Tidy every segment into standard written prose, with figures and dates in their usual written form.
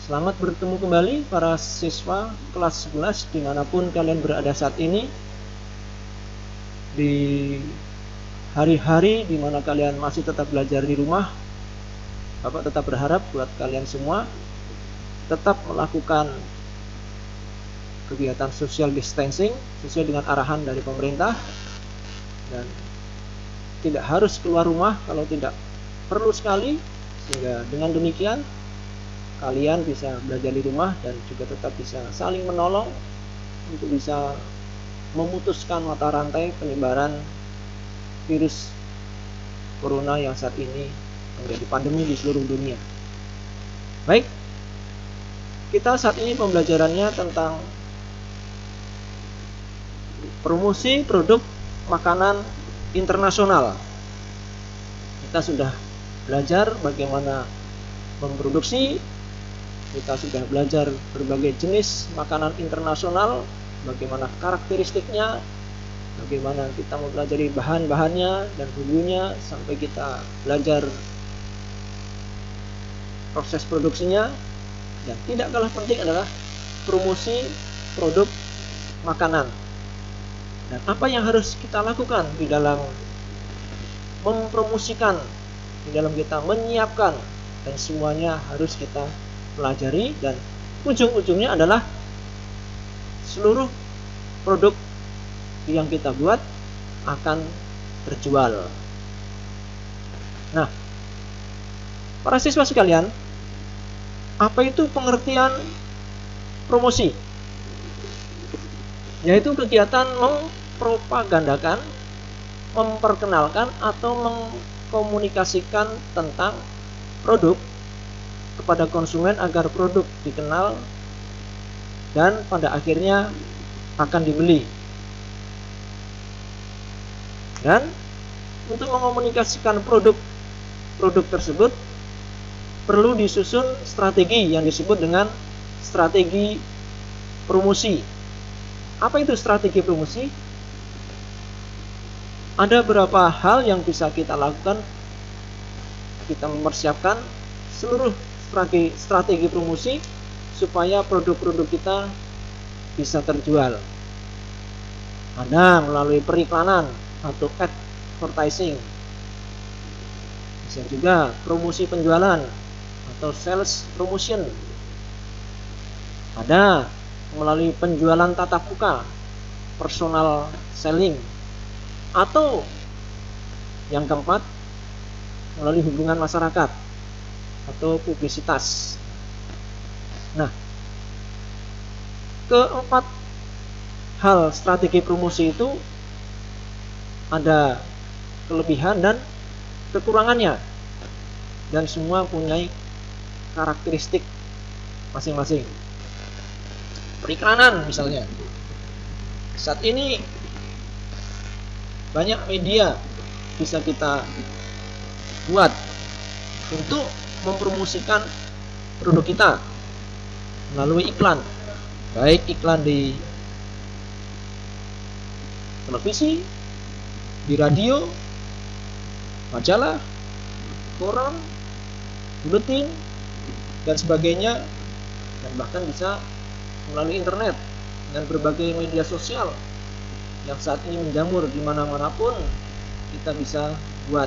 Selamat bertemu kembali para siswa kelas 11 dimanapun kalian berada saat ini. Di hari-hari dimana kalian masih tetap belajar di rumah, Bapak tetap berharap buat kalian semua tetap melakukan kegiatan social distancing sesuai dengan arahan dari pemerintah, dan tidak harus keluar rumah kalau tidak perlu sekali, sehingga dengan demikian kalian bisa belajar di rumah dan juga tetap bisa saling menolong untuk bisa memutuskan mata rantai penyebaran virus corona yang saat ini menjadi pandemi di seluruh dunia. Baik, kita saat ini pembelajarannya tentang promosi produk makanan internasional. Kita sudah belajar bagaimana memproduksi, kita sudah belajar berbagai jenis makanan internasional, bagaimana karakteristiknya, bagaimana kita mempelajari bahan-bahannya dan bumbunya, sampai kita belajar proses produksinya. Dan tidak kalah penting adalah promosi produk makanan. Dan apa yang harus kita lakukan di dalam mempromosikan, di dalam kita menyiapkan, dan semuanya harus kita pelajari, dan ujung-ujungnya adalah seluruh produk yang kita buat akan terjual. Nah, para siswa sekalian, apa itu pengertian promosi? Yaitu kegiatan mempropagandakan, memperkenalkan, atau mengkomunikasikan tentang produk kepada konsumen agar produk dikenal dan pada akhirnya akan dibeli. Dan untuk mengkomunikasikan produk tersebut perlu disusun strategi yang disebut dengan strategi promosi. Apa itu strategi promosi? Ada beberapa hal yang bisa kita lakukan. Kita mempersiapkan seluruh strategi promosi supaya produk-produk kita bisa terjual. Ada melalui periklanan atau advertising. Bisa juga promosi penjualan atau sales promotion. Ada melalui penjualan tatap muka, personal selling. Atau yang keempat, melalui hubungan masyarakat atau publisitas. Nah, keempat hal strategi promosi itu ada kelebihan dan kekurangannya, dan semua punya karakteristik masing-masing. Periklanan misalnya, saat ini banyak media bisa kita buat untuk mempromosikan produk kita melalui iklan, baik iklan di televisi, di radio, majalah, koran, buletin, dan sebagainya, dan bahkan bisa melalui internet dan berbagai media sosial yang saat ini menjamur di mana-mana pun kita bisa buat.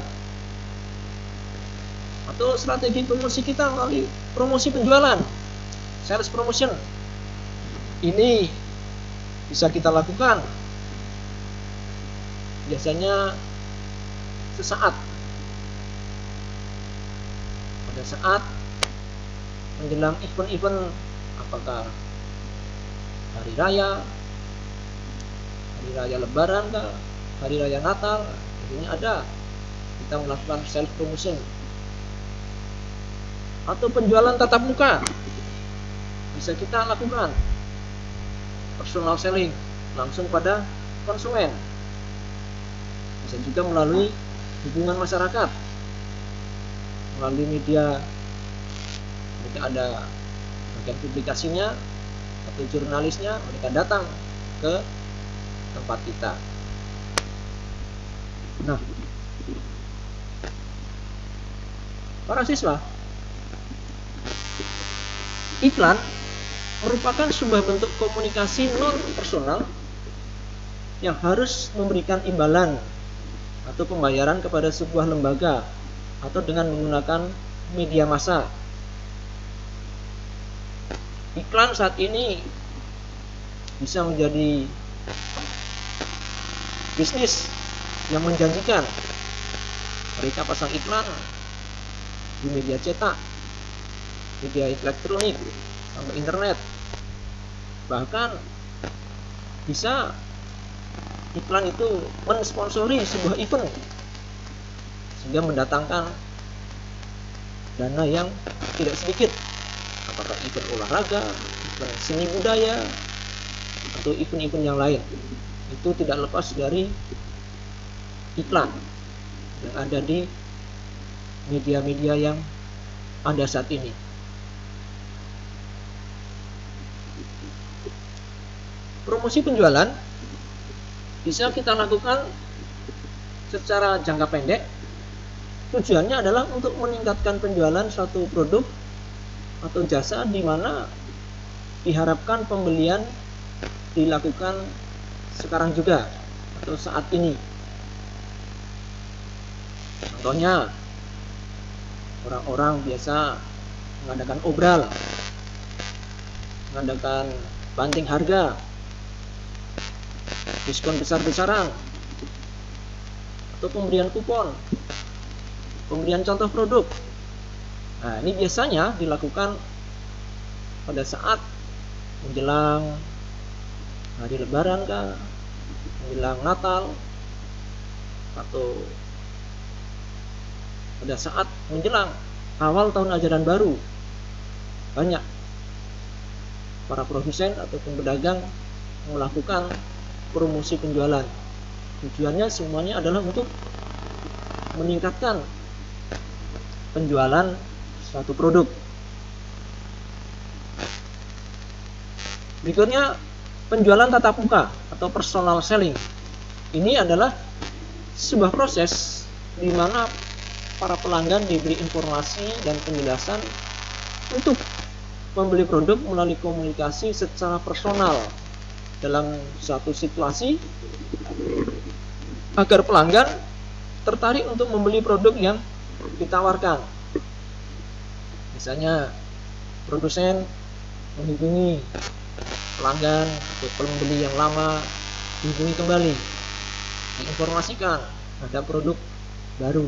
Atau strategi promosi kita melalui promosi penjualan, sales promotion. Ini bisa kita lakukan biasanya sesaat, pada saat menjelang event-event, apakah hari raya lebaran kah, hari raya Natal, ini ada kita melakukan sales promotion. Atau penjualan tatap muka bisa kita lakukan, personal selling, langsung pada konsumen. Bisa juga melalui hubungan masyarakat, melalui media, mereka ada bagian publikasinya atau jurnalisnya, mereka datang ke tempat kita. Nah, para siswa, iklan merupakan sebuah bentuk komunikasi non personal yang harus memberikan imbalan atau pembayaran kepada sebuah lembaga atau dengan menggunakan media massa. Iklan saat ini bisa menjadi bisnis yang menjanjikan. Mereka pasang iklan di media cetak, media elektronik, sampai internet. Bahkan bisa iklan itu mensponsori sebuah event sehingga mendatangkan dana yang tidak sedikit, apakah event olahraga, event seni budaya, atau event-event yang lain. Itu tidak lepas dari iklan yang ada di media-media yang ada saat ini. Promosi penjualan bisa kita lakukan secara jangka pendek. Tujuannya adalah untuk meningkatkan penjualan suatu produk atau jasa di mana diharapkan pembelian dilakukan sekarang juga atau saat ini. Contohnya, orang-orang biasa mengadakan obral, mengadakan banting harga, diskon besar-besaran, atau pemberian kupon, pemberian contoh produk. Nah, ini biasanya dilakukan pada saat menjelang hari Lebaran kah, menjelang Natal, atau pada saat menjelang awal tahun ajaran baru. Banyak para produsen ataupun pedagang melakukan promosi penjualan. Tujuannya semuanya adalah untuk meningkatkan penjualan suatu produk. Berikutnya, penjualan tatap muka atau personal selling. Ini adalah sebuah proses di mana para pelanggan diberi informasi dan penjelasan untuk membeli produk melalui komunikasi secara personal dalam suatu situasi agar pelanggan tertarik untuk membeli produk yang ditawarkan. Misalnya, produsen menghubungi pelanggan atau pembeli yang lama, dihubungi kembali, diinformasikan ada produk baru,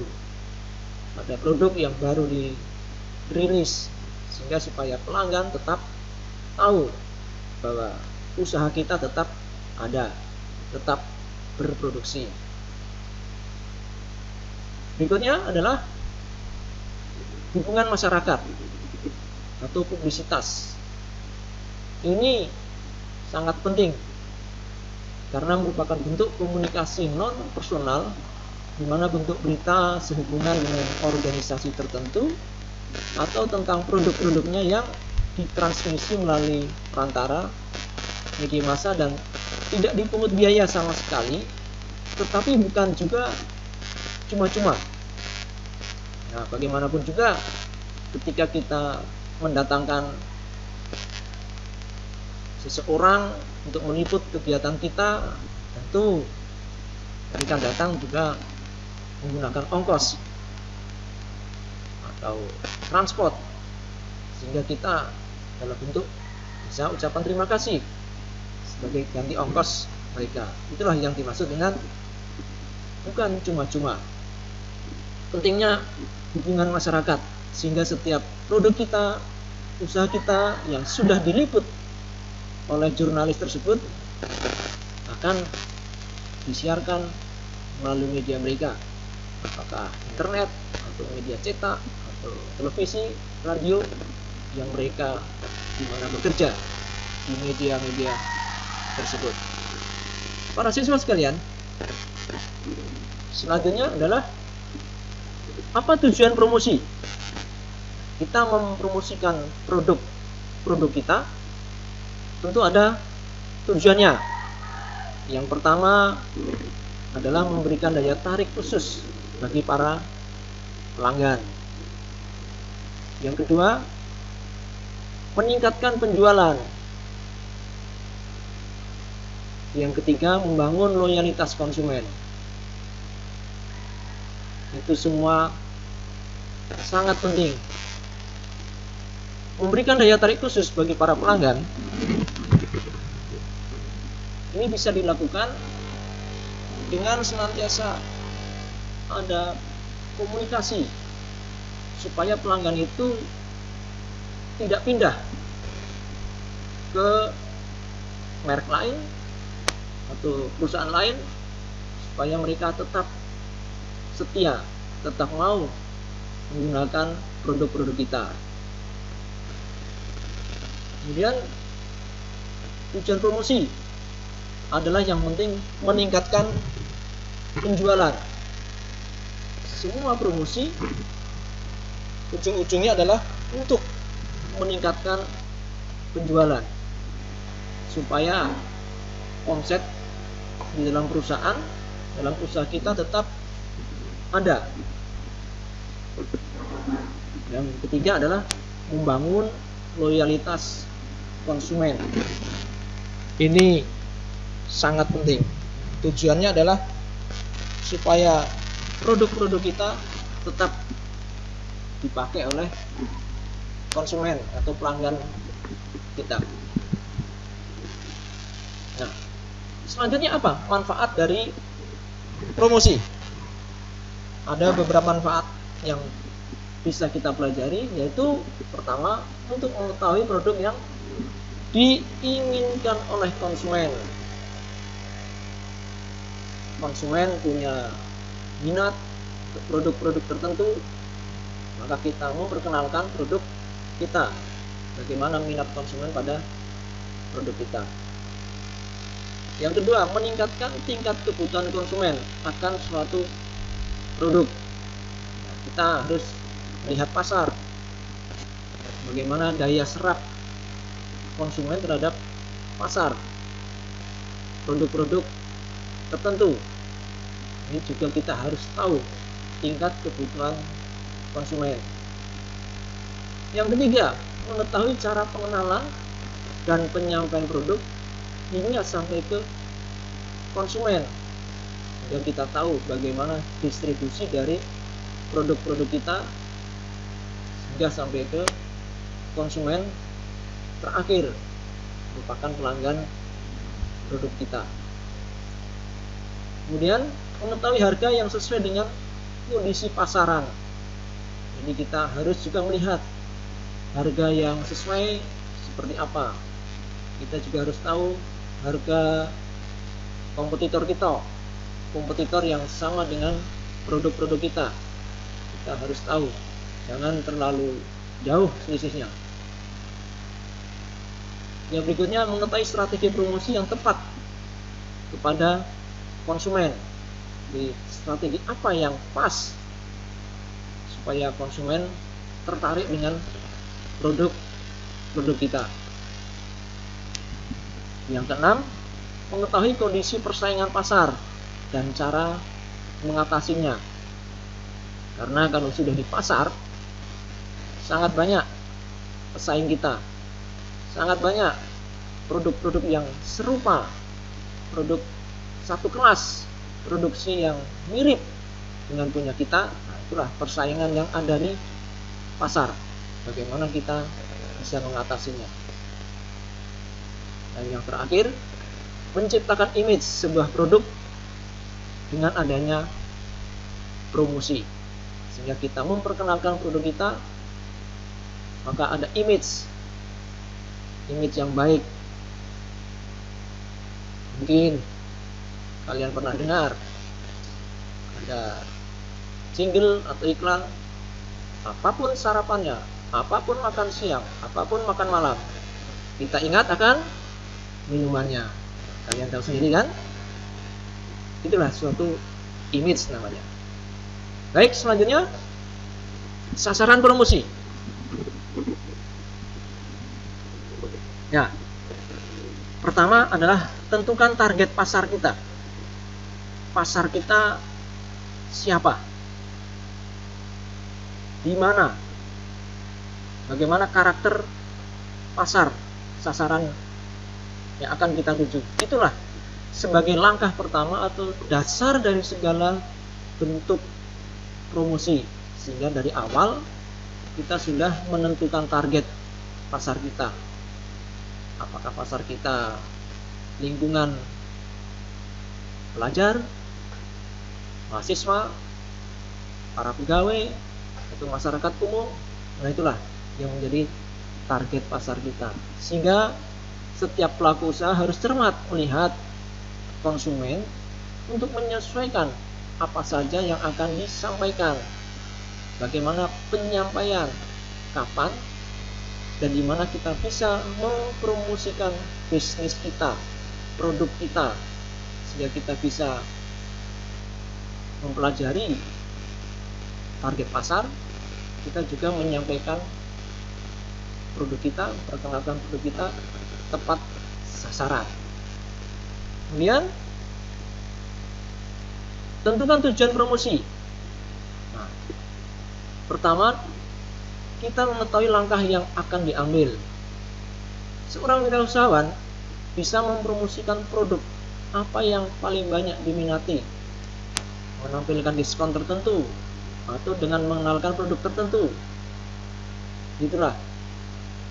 ada produk yang baru dirilis, sehingga supaya pelanggan tetap tahu bahwa usaha kita tetap ada, tetap berproduksi. Berikutnya adalah hubungan masyarakat atau publisitas. Ini sangat penting karena merupakan bentuk komunikasi non personal di mana bentuk berita sehubungan dengan organisasi tertentu atau tentang produk-produknya yang ditransmisi melalui perantara media massa dan tidak dipungut biaya sama sekali, tetapi bukan juga cuma-cuma. Nah, bagaimanapun juga ketika kita mendatangkan seseorang untuk meliput kegiatan kita, tentu mereka datang juga menggunakan ongkos atau transport, sehingga kita dalam bentuk bisa ucapan terima kasih sebagai ganti ongkos mereka. Itulah yang dimaksud dengan bukan cuma-cuma. Pentingnya hubungan masyarakat, sehingga setiap produk kita, usaha kita yang sudah diliput oleh jurnalis tersebut akan disiarkan melalui media mereka, apakah internet atau media cetak atau televisi, radio yang mereka di mana bekerja di media-media tersebut. Para siswa sekalian, selanjutnya adalah apa tujuan promosi? Kita mempromosikan produk kita, tentu ada tujuannya. Yang pertama adalah memberikan daya tarik khusus bagi para pelanggan. Yang kedua, meningkatkan penjualan. Yang ketiga, membangun loyalitas konsumen. Itu semua sangat penting. Memberikan daya tarik khusus bagi para pelanggan. Ini bisa dilakukan dengan senantiasa ada komunikasi supaya pelanggan itu tidak pindah ke merek lain atau perusahaan lain, supaya mereka tetap setia, tetap mau menggunakan produk-produk kita. Kemudian tujuan promosi adalah yang penting meningkatkan penjualan. Semua promosi ujung-ujungnya adalah untuk meningkatkan penjualan, supaya omset di dalam perusahaan, dalam usaha kita tetap ada. Yang ketiga adalah membangun loyalitas konsumen. Ini sangat penting. Tujuannya adalah supaya produk-produk kita tetap dipakai oleh konsumen atau pelanggan kita. Nah, selanjutnya apa manfaat dari promosi? Ada beberapa manfaat yang bisa kita pelajari, yaitu pertama, untuk mengetahui produk yang diinginkan oleh konsumen. Konsumen punya minat untuk produk-produk tertentu, maka kita memperkenalkan produk kita. Bagaimana minat konsumen pada produk kita. Yang kedua, meningkatkan tingkat kebutuhan konsumen akan suatu produk. Nah, kita harus melihat pasar, bagaimana daya serap konsumen terhadap pasar produk-produk tertentu. Ini juga kita harus tahu tingkat kebutuhan konsumen. Yang ketiga, mengetahui cara pengenalan dan penyampaian produk hingga sampai ke konsumen, dan kita tahu bagaimana distribusi dari produk-produk kita hingga sampai ke konsumen terakhir, merupakan pelanggan produk kita. Kemudian, mengetahui harga yang sesuai dengan kondisi pasaran. Jadi kita harus juga melihat harga yang sesuai seperti apa. Kita juga harus tahu harga kompetitor kita, kompetitor yang sama dengan produk-produk kita. Kita harus tahu, jangan terlalu jauh selisihnya. Yang berikutnya, mengetahui strategi promosi yang tepat kepada konsumen. Di strategi apa yang pas supaya konsumen tertarik dengan produk kita. Yang keenam, mengetahui kondisi persaingan pasar dan cara mengatasinya. Karena kalau sudah di pasar, sangat banyak pesaing kita, sangat banyak produk-produk yang serupa, produk satu kelas, produksi yang mirip dengan punya kita. Nah, itulah persaingan yang ada di pasar. Bagaimana kita bisa mengatasinya. Dan yang terakhir, menciptakan image sebuah produk dengan adanya promosi, sehingga kita memperkenalkan produk kita, maka ada image yang baik. Mungkin kalian pernah dengar ada jingle atau iklan, apapun sarapannya, apapun makan siang, apapun makan malam, kita ingat akan minumannya. Kalian tahu sendiri kan? Itulah suatu image namanya. Baik, selanjutnya sasaran promosi. Ya, pertama adalah tentukan target pasar kita. Pasar kita siapa? Di mana? Bagaimana karakter pasar sasaran yang akan kita tuju. Itulah sebagai langkah pertama atau dasar dari segala bentuk promosi, sehingga dari awal kita sudah menentukan target pasar kita. Apakah pasar kita lingkungan pelajar, mahasiswa, para pegawai, atau masyarakat umum. Nah, itulah yang menjadi target pasar kita. Sehingga setiap pelaku usaha harus cermat melihat konsumen untuk menyesuaikan apa saja yang akan disampaikan, bagaimana penyampaian, kapan, dan di mana kita bisa mempromosikan bisnis kita, produk kita, sehingga kita bisa mempelajari target pasar. Kita juga menyampaikan produk kita, perkenalkan produk kita tepat sasaran. Kemudian tentukan tujuan promosi. Nah, pertama, kita mengetahui langkah yang akan diambil. Seorang wirausahawan bisa mempromosikan produk apa yang paling banyak diminati, menampilkan diskon tertentu, atau dengan mengenalkan produk tertentu. Itulah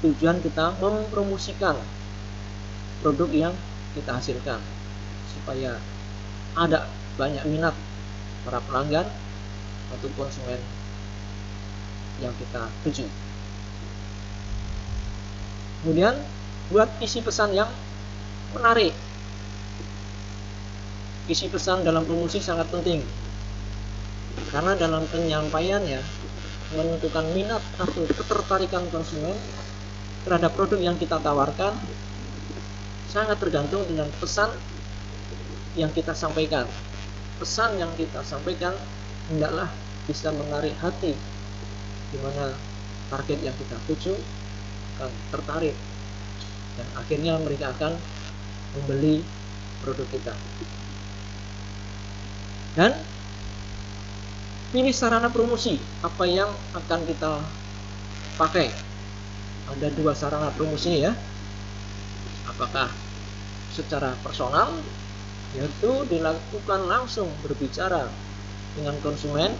tujuan kita mempromosikan produk yang kita hasilkan, supaya ada banyak minat para pelanggan atau konsumen yang kita tuju. Kemudian buat isi pesan yang menarik. Isi pesan dalam promosi sangat penting, karena dalam penyampaiannya menentukan minat atau ketertarikan konsumen terhadap produk yang kita tawarkan sangat tergantung dengan pesan yang kita sampaikan. Pesan yang kita sampaikan hendaklah bisa menarik hati, di mana target yang kita tuju akan tertarik dan akhirnya mereka akan membeli produk kita. Dan pilih sarana promosi apa yang akan kita pakai. Ada dua sarana promosi ya. Apakah secara personal, yaitu dilakukan langsung berbicara dengan konsumen,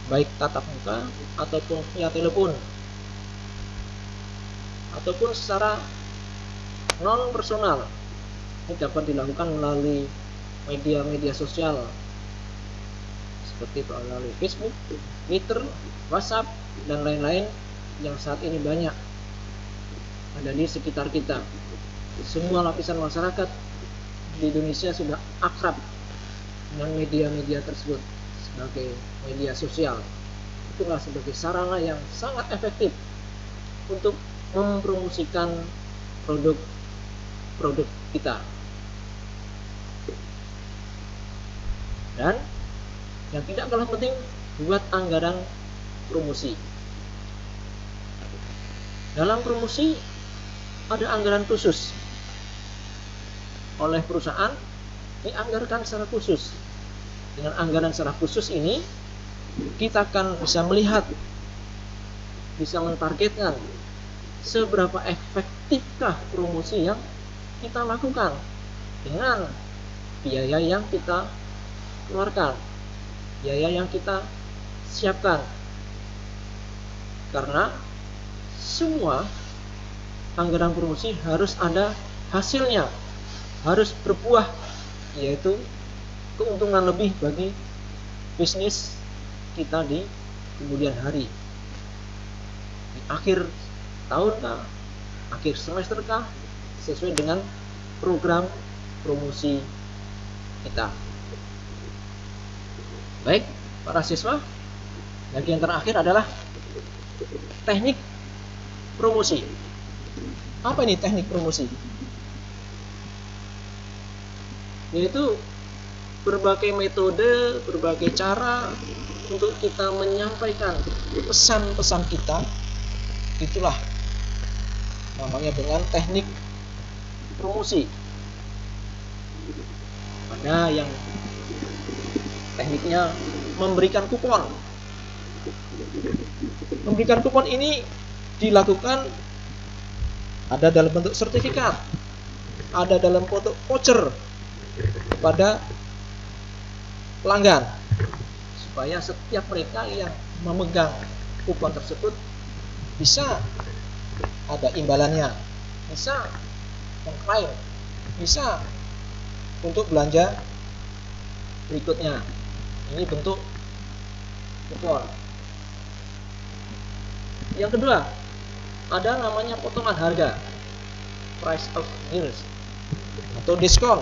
baik tatap muka ataupun via telepon, ataupun secara non personal. Ini dapat dilakukan melalui media-media sosial seperti melalui Facebook, Twitter, WhatsApp, dan lain-lain yang saat ini banyak ada di sekitar kita. Semua lapisan masyarakat di Indonesia sudah akrab dengan media-media tersebut sebagai media sosial. Itulah sebagai sarana yang sangat efektif untuk mempromosikan produk kita. Dan yang tidak kalah penting, buat anggaran promosi. Dalam promosi ada anggaran khusus oleh perusahaan, dianggarkan secara khusus. Dengan anggaran secara khusus ini, kita akan bisa melihat, bisa mentargetkan seberapa efektifkah promosi yang kita lakukan dengan biaya yang kita keluarkan, biaya yang kita siapkan. Karena semua anggaran promosi harus ada hasilnya, harus berbuah, yaitu keuntungan lebih bagi bisnis kita di kemudian hari, di akhir tahun kah, akhir semester kah, sesuai dengan program promosi kita. Baik, para siswa, bagian terakhir adalah teknik promosi. Apa ini teknik promosi? Yaitu berbagai metode, berbagai cara untuk kita menyampaikan pesan-pesan kita. Itulah namanya dengan teknik promosi. Ada yang tekniknya memberikan kupon. Memberikan kupon ini dilakukan ada dalam bentuk sertifikat, ada dalam bentuk voucher kepada pelanggan, supaya setiap mereka yang memegang kupon tersebut bisa ada imbalannya, bisa mengklaim, bisa untuk belanja berikutnya. Ini bentuk kupon. Yang kedua, ada namanya potongan harga, price of deals atau diskon.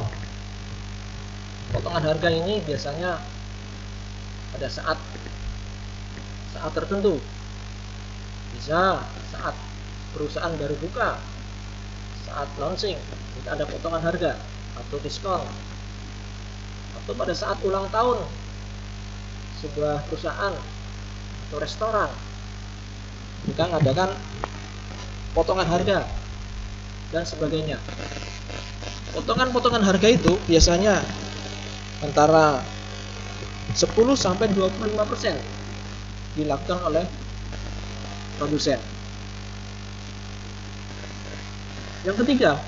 Potongan harga ini biasanya pada saat tertentu, bisa saat perusahaan baru buka, saat launching, kita ada potongan harga atau diskon, atau pada saat ulang tahun sebuah perusahaan atau restoran, kita mengadakan potongan harga dan sebagainya. Potongan-potongan harga itu biasanya antara 10-25% dilakukan oleh produsen. Yang ketiga,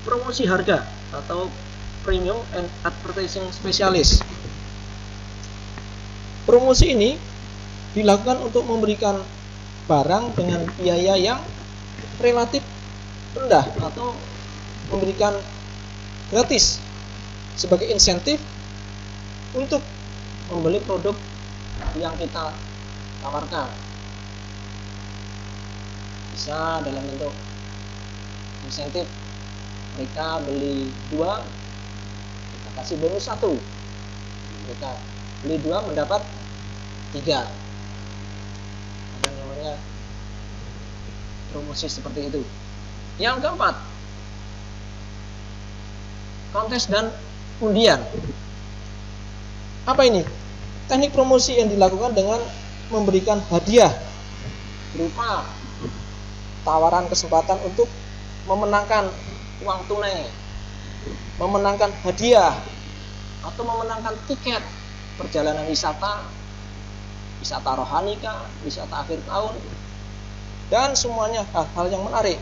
promosi harga atau premium and advertising specialist. Promosi ini dilakukan untuk memberikan barang dengan biaya yang relatif rendah atau memberikan gratis sebagai insentif untuk membeli produk yang kita tawarkan. Bisa dalam bentuk insentif, mereka beli 2 kita kasih bonus 1, mereka beli 2 mendapat 3. Ada namanya promosi seperti itu. Yang keempat, kontes dan undian. Apa ini? Teknik promosi yang dilakukan dengan memberikan hadiah berupa tawaran kesempatan untuk memenangkan uang tunai, memenangkan hadiah, atau memenangkan tiket perjalanan wisata rohani kah, wisata akhir tahun, dan semuanya hal-hal yang menarik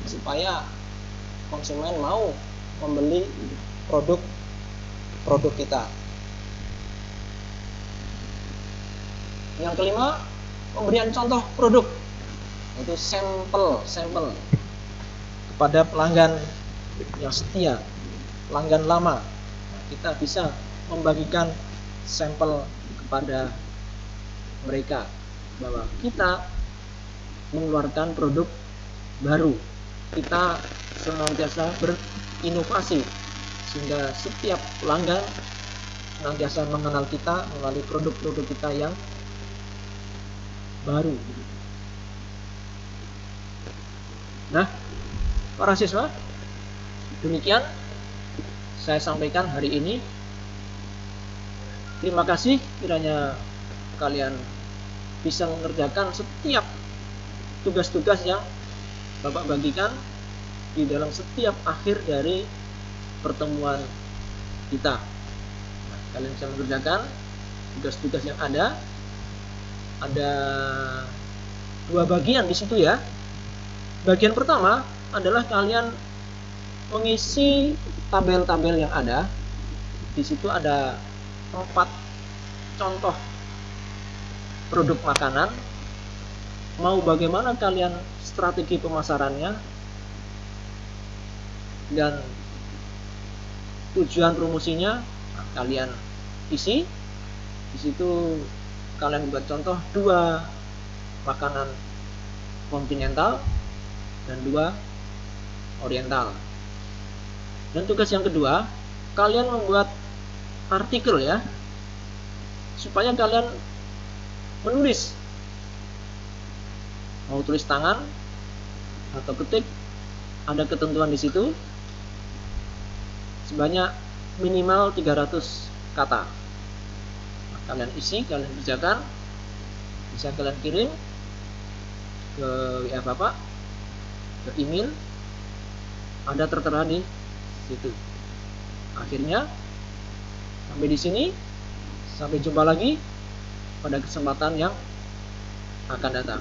supaya konsumen mau membeli produk kita. Yang kelima, pemberian contoh produk, itu sampel kepada pelanggan yang setia, pelanggan lama. Kita bisa membagikan sampel kepada mereka bahwa kita mengeluarkan produk baru, kita senantiasa berinovasi sehingga setiap pelanggan senantiasa mengenal kita melalui produk-produk kita yang baru. Nah, para siswa, demikian saya sampaikan hari ini. Terima kasih kiranya kalian bisa mengerjakan setiap tugas-tugas yang Bapak bagikan di dalam setiap akhir dari pertemuan kita. Nah, kalian bisa mengerjakan tugas-tugas yang ada 2 bagian di situ ya. Bagian pertama adalah kalian mengisi tabel-tabel yang ada. Di situ ada 4 contoh produk makanan. Mau bagaimana kalian strategi pemasarannya dan tujuan promosinya, nah, kalian isi. Di situ kalian buat contoh 2 makanan kontinental dan 2 oriental. Dan tugas yang kedua, kalian membuat artikel ya, supaya kalian menulis, mau tulis tangan atau ketik, ada ketentuan di situ sebanyak minimal 300 kata. Nah, kalian isi, kalian kerjakan, bisa kalian kirim ke WA Bapak, ke email, ada tertera di situ. Akhirnya sampai di sini, sampai jumpa lagi pada kesempatan yang akan datang.